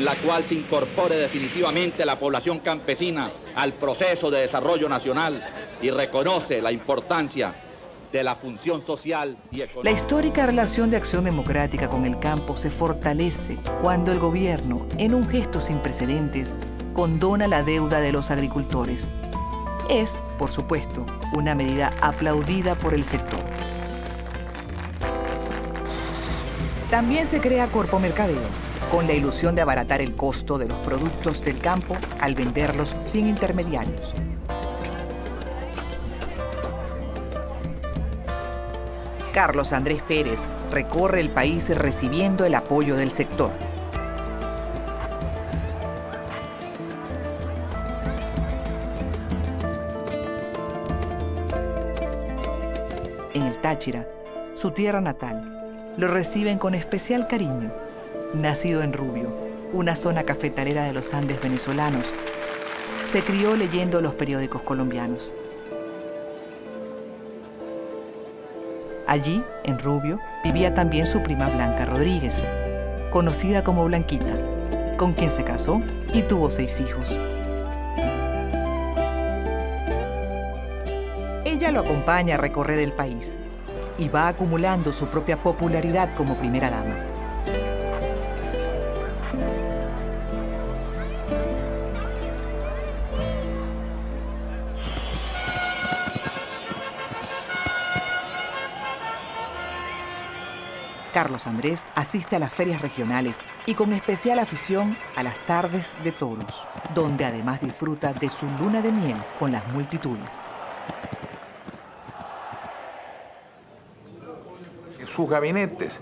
con la cual se incorpore definitivamente la población campesina al proceso de desarrollo nacional y reconoce la importancia de la función social y económica. La histórica relación de Acción Democrática con el campo se fortalece cuando el gobierno, en un gesto sin precedentes, condona la deuda de los agricultores. Es, por supuesto, una medida aplaudida por el sector. También se crea Corpo Mercadeo, con la ilusión de abaratar el costo de los productos del campo al venderlos sin intermediarios. Carlos Andrés Pérez recorre el país recibiendo el apoyo del sector. En el Táchira, su tierra natal, lo reciben con especial cariño. Nacido en Rubio, una zona cafetalera de los Andes venezolanos, se crió leyendo los periódicos colombianos. Allí, en Rubio, vivía también su prima Blanca Rodríguez, conocida como Blanquita, con quien se casó y tuvo 6 hijos. Ella lo acompaña a recorrer el país y va acumulando su propia popularidad como primera dama. Carlos Andrés asiste a las ferias regionales y con especial afición a las tardes de toros, donde además disfruta de su luna de miel con las multitudes. Sus gabinetes,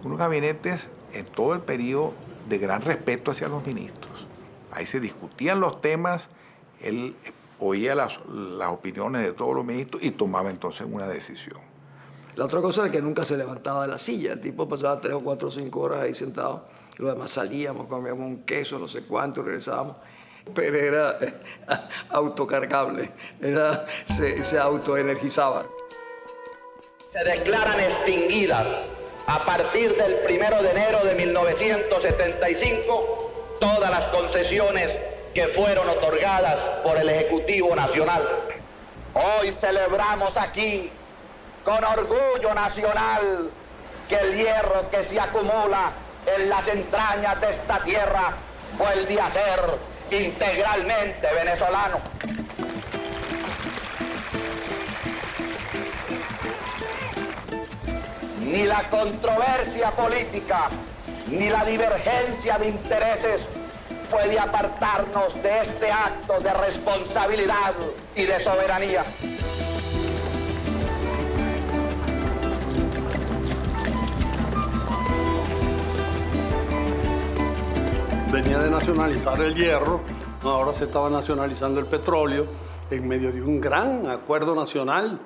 unos gabinetes en todo el periodo de gran respeto hacia los ministros. Ahí se discutían los temas, él oía las opiniones de todos los ministros y tomaba entonces una decisión. La otra cosa es que nunca se levantaba de la silla. El tipo pasaba 3 o 4 o 5 horas ahí sentado. Y lo demás salíamos, comíamos un queso, no sé cuánto, y regresábamos. Pero era autocargable, se autoenergizaba. Se declaran extinguidas a partir del 1 de enero de 1975 todas las concesiones que fueron otorgadas por el Ejecutivo Nacional. Hoy celebramos aquí con orgullo nacional que el hierro que se acumula en las entrañas de esta tierra vuelve a ser integralmente venezolano. Ni la controversia política, ni la divergencia de intereses puede apartarnos de este acto de responsabilidad y de soberanía. Venía de nacionalizar el hierro, ahora se estaba nacionalizando el petróleo en medio de un gran acuerdo nacional.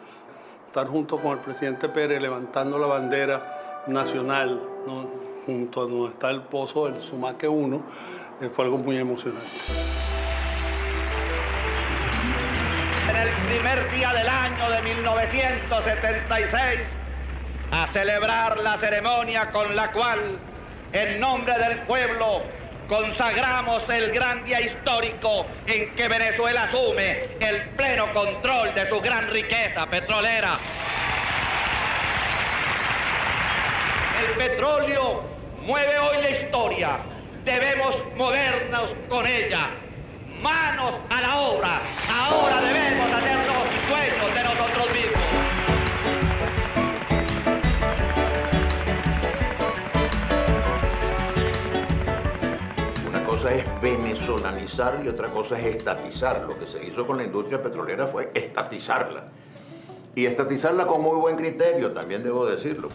Estar junto con el presidente Pérez levantando la bandera nacional, ¿no?, junto a donde está el pozo del Sumaque 1, fue algo muy emocionante. En el primer día del año de 1976, a celebrar la ceremonia con la cual, en nombre del pueblo, consagramos el gran día histórico en que Venezuela asume el pleno control de su gran riqueza petrolera. El petróleo mueve hoy la historia. Debemos movernos con ella. Manos a la obra. Ahora debemos hacernos dueños de nosotros mismos. Una cosa es venezolanizar y otra cosa es estatizar. Lo que se hizo con la industria petrolera fue estatizarla. Y estatizarla con muy buen criterio, también debo decirlo.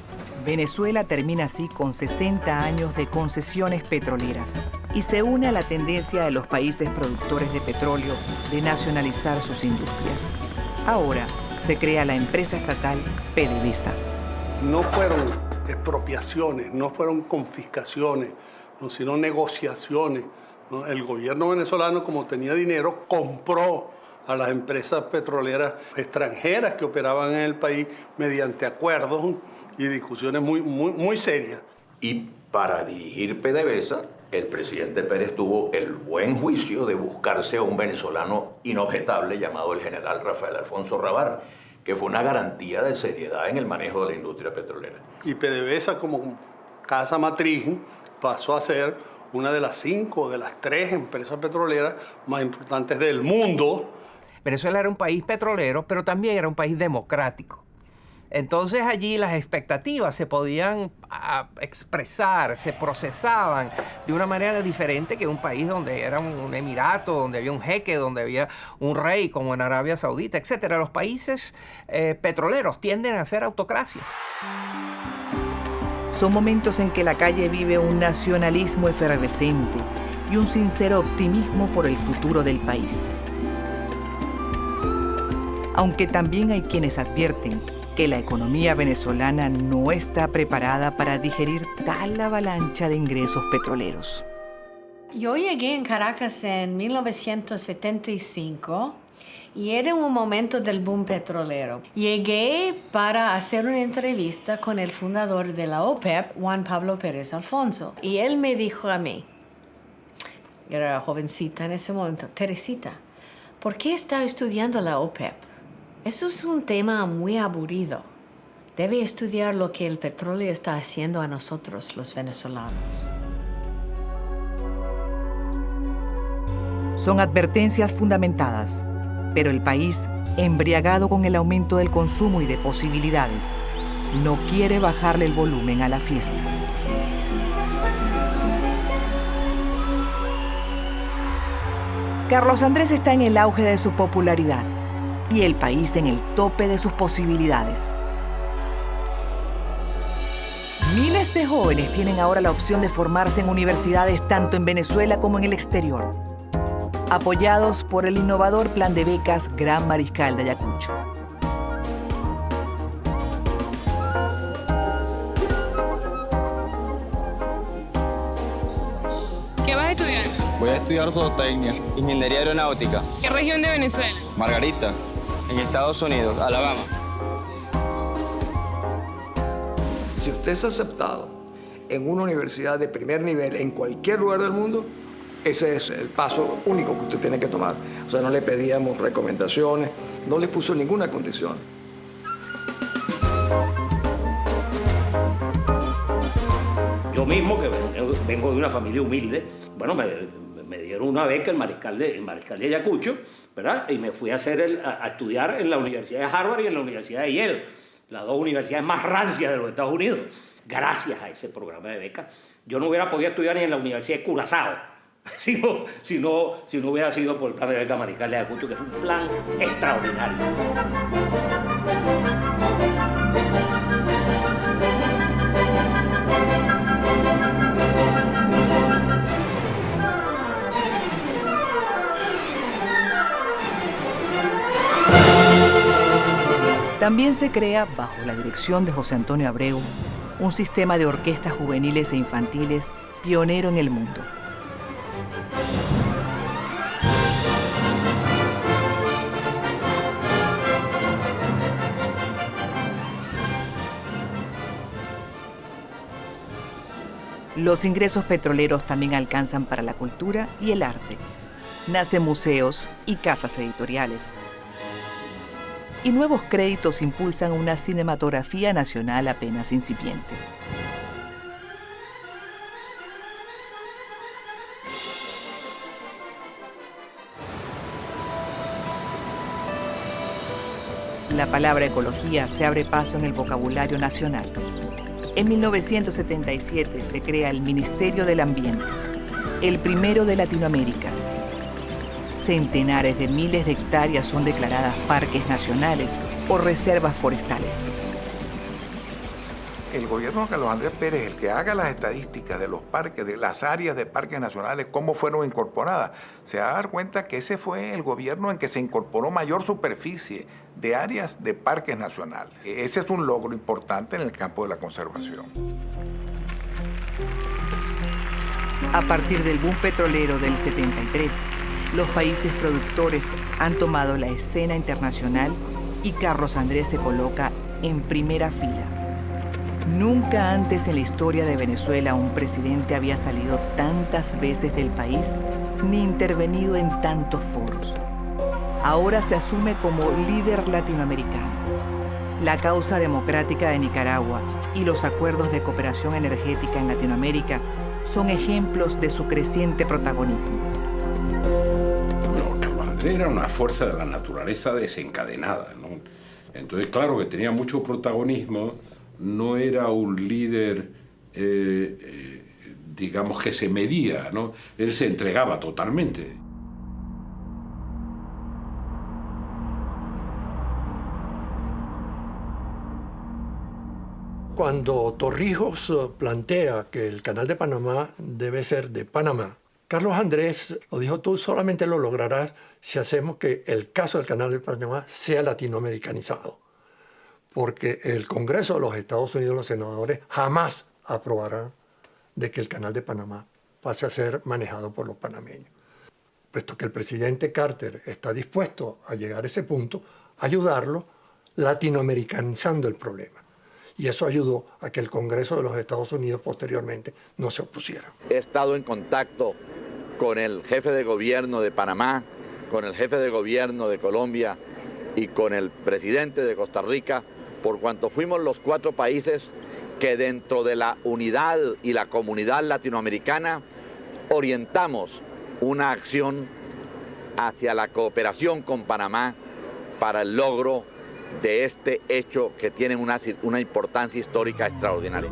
Venezuela termina así con 60 años de concesiones petroleras y se une a la tendencia de los países productores de petróleo de nacionalizar sus industrias. Ahora se crea la empresa estatal PDVSA. No fueron expropiaciones, no fueron confiscaciones, no, sino negociaciones, ¿no? El gobierno venezolano, como tenía dinero, compró a las empresas petroleras extranjeras que operaban en el país mediante acuerdos y discusiones muy serias. Y Para dirigir PDVSA, el presidente Pérez tuvo el buen juicio de buscarse a un venezolano inobjetable llamado el general Rafael Alfonso Rabar, que fue una garantía de seriedad en el manejo de la industria petrolera. Y PDVSA, como casa matriz, pasó a ser una de las 5 de las 3 empresas petroleras más importantes del mundo. Venezuela era un país petrolero, pero también era un país democrático. Entonces allí las expectativas se podían expresar, se procesaban de una manera diferente que un país donde era un emirato, donde había un jeque, donde había un rey, como en Arabia Saudita, etc. Los países petroleros tienden a ser autocracias. Son momentos en que la calle vive un nacionalismo efervescente y un sincero optimismo por el futuro del país. Aunque también hay quienes advierten que la economía venezolana no está preparada para digerir tal avalancha de ingresos petroleros. Yo llegué en Caracas en 1975 y era un momento del boom petrolero. Llegué para hacer una entrevista con el fundador de la OPEP, Juan Pablo Pérez Alfonso, y él me dijo a mí, era jovencita en ese momento, Teresita, ¿por qué está estudiando la OPEP? Eso es un tema muy aburrido. Debe estudiar lo que el petróleo está haciendo a nosotros, los venezolanos. Son advertencias fundamentadas, pero el país, embriagado con el aumento del consumo y de posibilidades, no quiere bajarle el volumen a la fiesta. Carlos Andrés está en el auge de su popularidad y el país en el tope de sus posibilidades. Miles de jóvenes tienen ahora la opción de formarse en universidades tanto en Venezuela como en el exterior, apoyados por el innovador plan de becas Gran Mariscal de Ayacucho. ¿Qué vas a estudiar? Voy a estudiar zootecnia, ingeniería aeronáutica. ¿Qué región de Venezuela? Margarita, en Estados Unidos, Alabama. Si usted es aceptado en una universidad de primer nivel en cualquier lugar del mundo, ese es el paso único que usted tiene que tomar. O sea, no le pedíamos recomendaciones, no le puso ninguna condición. Yo mismo, que vengo de una familia humilde, bueno, me dieron una beca en Mariscal de Ayacucho, ¿verdad? Y me fui a estudiar en la Universidad de Harvard y en la Universidad de Yale, las dos universidades más rancias de los Estados Unidos. Gracias a ese programa de becas, yo no hubiera podido estudiar ni en la Universidad de Curazao, si no hubiera sido por el plan de beca Mariscal de Ayacucho, que fue un plan extraordinario. También se crea, bajo la dirección de José Antonio Abreu, un sistema de orquestas juveniles e infantiles pionero en el mundo. Los ingresos petroleros también alcanzan para la cultura y el arte. Nacen museos y casas editoriales. Y nuevos créditos impulsan una cinematografía nacional apenas incipiente. La palabra ecología se abre paso en el vocabulario nacional. En 1977 se crea el Ministerio del Ambiente, el primero de Latinoamérica. Centenares de miles de hectáreas son declaradas parques nacionales o reservas forestales. El gobierno de Carlos Andrés Pérez, el que haga las estadísticas de los parques, de las áreas de parques nacionales, cómo fueron incorporadas, se va a dar cuenta que ese fue el gobierno en que se incorporó mayor superficie de áreas de parques nacionales. Ese es un logro importante en el campo de la conservación. A partir del boom petrolero del 73, los países productores han tomado la escena internacional y Carlos Andrés se coloca en primera fila. Nunca antes en la historia de Venezuela un presidente había salido tantas veces del país ni intervenido en tantos foros. Ahora se asume como líder latinoamericano. La causa democrática de Nicaragua y los acuerdos de cooperación energética en Latinoamérica son ejemplos de su creciente protagonismo. No, Carlos Andrés era una fuerza de la naturaleza desencadenada, ¿no? Entonces, claro que tenía mucho protagonismo, no era un líder, digamos, que se medía, ¿no? Él se entregaba totalmente. Cuando Torrijos plantea que el Canal de Panamá debe ser de Panamá, Carlos Andrés lo dijo: tú solamente lo lograrás si hacemos que el caso del Canal de Panamá sea latinoamericanizado. Porque el Congreso de los Estados Unidos, los senadores, jamás aprobarán de que el Canal de Panamá pase a ser manejado por los panameños. Puesto que el presidente Carter está dispuesto a llegar a ese punto, ayudarlo latinoamericanizando el problema. Y eso ayudó a que el Congreso de los Estados Unidos posteriormente no se opusiera. He estado en contacto con el jefe de gobierno de Panamá, con el jefe de gobierno de Colombia y con el presidente de Costa Rica, por cuanto fuimos los 4 países que dentro de la unidad y la comunidad latinoamericana orientamos una acción hacia la cooperación con Panamá para el logro de este hecho que tiene una importancia histórica extraordinaria.